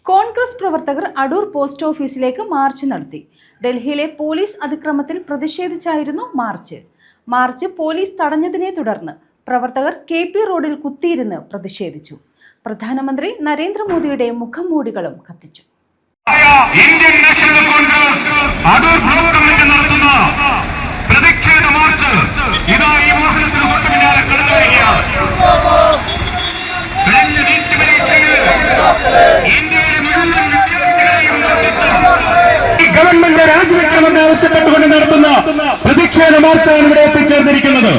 കോൺഗ്രസ് പ്രവർത്തകർ അടൂർ പോസ്റ്റ് ഓഫീസിലേക്ക് മാർച്ച് നടത്തി. ഡൽഹിയിലെ പോലീസ് അതിക്രമത്തിൽ പ്രതിഷേധിച്ചായിരുന്നു മാർച്ച് പോലീസ് തടഞ്ഞതിനെ തുടർന്ന് പ്രവർത്തകർ KP റോഡിൽ കുത്തിയിരുന്ന് പ്രതിഷേധിച്ചു. പ്രധാനമന്ത്രി നരേന്ദ്രമോദിയുടെ മുഖംമൂടികളും കത്തിച്ചു. Indian national Congress Adoor block committee നടത്തുന്ന പ്രതിഷേധ മാർച്ച് ഇതാ ഈ വാഹനത്തിന് തൊട്ട് പിന്നാലെ കടന്നു വരികയാണ്. കഴിഞ്ഞ നീറ്റ് പരീക്ഷയിൽ ഇന്ത്യയിലെ മുഴുവൻ വിദ്യാർത്ഥികളെയും വഞ്ചിച്ചു ഗവൺമെന്റ് രാജിവെക്കണമെന്ന് ആവശ്യപ്പെട്ടുകൊണ്ട് നടത്തുന്ന പ്രതിഷേധ മാർച്ചാണ് ഇവിടെ എത്തിച്ചേർന്നിരിക്കുന്നത്.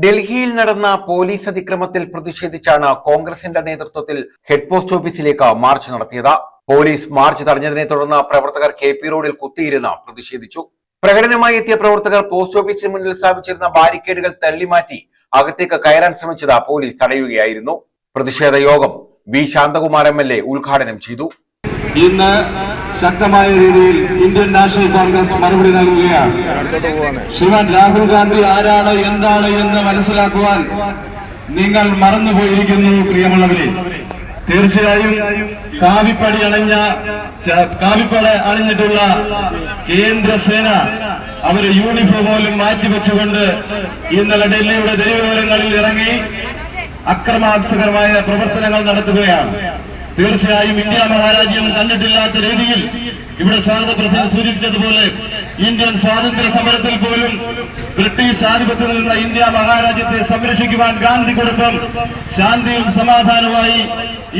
ഡൽഹിയിൽ നടന്ന പോലീസ് അതിക്രമത്തിൽ പ്രതിഷേധിച്ചാണ് കോൺഗ്രസിന്റെ നേതൃത്വത്തിൽ ഹെഡ് പോസ്റ്റ് ഓഫീസിലേക്ക് മാർച്ച് നടത്തിയത്. പോലീസ് മാർച്ച് തടഞ്ഞതിനെ തുടർന്ന് പ്രവർത്തകർ KP റോഡിൽ കുത്തിയിരുന്ന് പ്രതിഷേധിച്ചു. പ്രകടനമായി എത്തിയ പ്രവർത്തകർ പോസ്റ്റ് ഓഫീസിന് മുന്നിൽ സ്ഥാപിച്ചിരുന്ന ബാരിക്കേഡുകൾ തള്ളിമാറ്റി അകത്തേക്ക് കയറാൻ ശ്രമിച്ചത് പോലീസ് തടയുകയായിരുന്നു. പ്രതിഷേധ യോഗം V. ശാന്തകുമാർ MLA ഉദ്ഘാടനം ചെയ്തു. ഇന്ന് ശക്തമായ രീതിയിൽ ഇന്ത്യൻ നാഷണൽ കോൺഗ്രസ് മറുപടി നൽകുകയാണ്. ശ്രീമാൻ രാഹുൽ ഗാന്ധി ആരാണ് എന്താണ് എന്ന് മനസ്സിലാക്കുവാൻ നിങ്ങൾ മറന്നുപോയിരിക്കുന്നു പ്രിയമുള്ളവരെ. തീർച്ചയായും കാവിപ്പട അണിഞ്ഞിട്ടുള്ള കേന്ദ്രസേന അവര് യൂണിഫോം പോലും മാറ്റിവെച്ചുകൊണ്ട് ഇന്നലെ ഡൽഹിയുടെ തെരുവോരങ്ങളിൽ ഇറങ്ങി അക്രമാസകരമായ പ്രവർത്തനങ്ങൾ നടത്തുകയാണ്. തീർച്ചയായും ഇന്ത്യ മഹാരാജ്യം കണ്ടിട്ടില്ലാത്ത രീതിയിൽ ഇവിടെ സ്വാഗത പ്രസിഡന്റ് സൂചിപ്പിച്ചതുപോലെ ഇന്ത്യൻ സ്വാതന്ത്ര്യ സമരത്തിൽ പോലും ബ്രിട്ടീഷ് ആധിപത്യത്തിൽ നിന്ന് ഇന്ത്യ മഹാരാജ്യത്തെ സംരക്ഷിക്കുവാൻ ഗാന്ധി കുടുംബം ശാന്തിയും സമാധാനവുമായി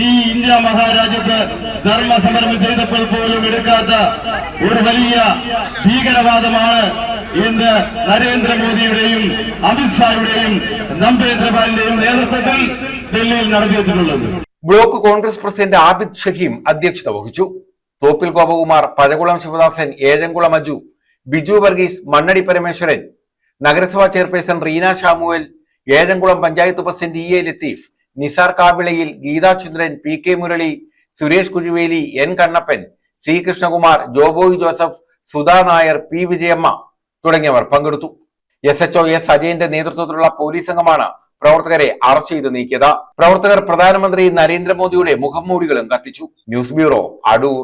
ഈ ഇന്ത്യ മഹാരാജ്യത്ത് ധർമ്മ സമരം ചെയ്തപ്പോൾ പോലും എടുക്കാത്ത ഒരു വലിയ ഭീകരവാദമാണ് ഇന്ന് നരേന്ദ്രമോദിയുടെയും അമിത്ഷായുടെയും നമ്പേന്ദ്രപാലിന്റെയും നേതൃത്വത്തിൽ ഡൽഹിയിൽ നടത്തിയിട്ടുള്ളത്. ബ്ലോക്ക് കോൺഗ്രസ് പ്രസിഡന്റ് ആബിദ് ഷഹീം അധ്യക്ഷത വഹിച്ചു. തോപ്പിൽ ഗോപകുമാർ, പഴകുളം ശിവദാസൻ, ഏഴംകുളം അജു, ബിജു വർഗീസ്, മണ്ണടി പരമേശ്വരൻ, നഗരസഭാ chairperson Reena Samuel, Ezhamkulam panchayat president EA Latheef, Nizar Kavilayil, Geethachandran, PK Murali, Suresh Kuzhiveli, N Kannappan, C Krishnakumar, Joboy Joseph, Sudha Nair, P Vijayamma തുടങ്ങിയവർ പങ്കെടുത്തു. SHO S അജയന്റെ നേതൃത്വത്തിലുള്ള പോലീസ് സംഘമാണ് പ്രവർത്തകരെ അറസ്റ്റ് ചെയ്ത് നീക്കിയത്. പ്രവർത്തകർ പ്രധാനമന്ത്രി നരേന്ദ്രമോദിയുടെ മുഖംമൂടികളും കത്തിച്ചു. News bureau, Adoor.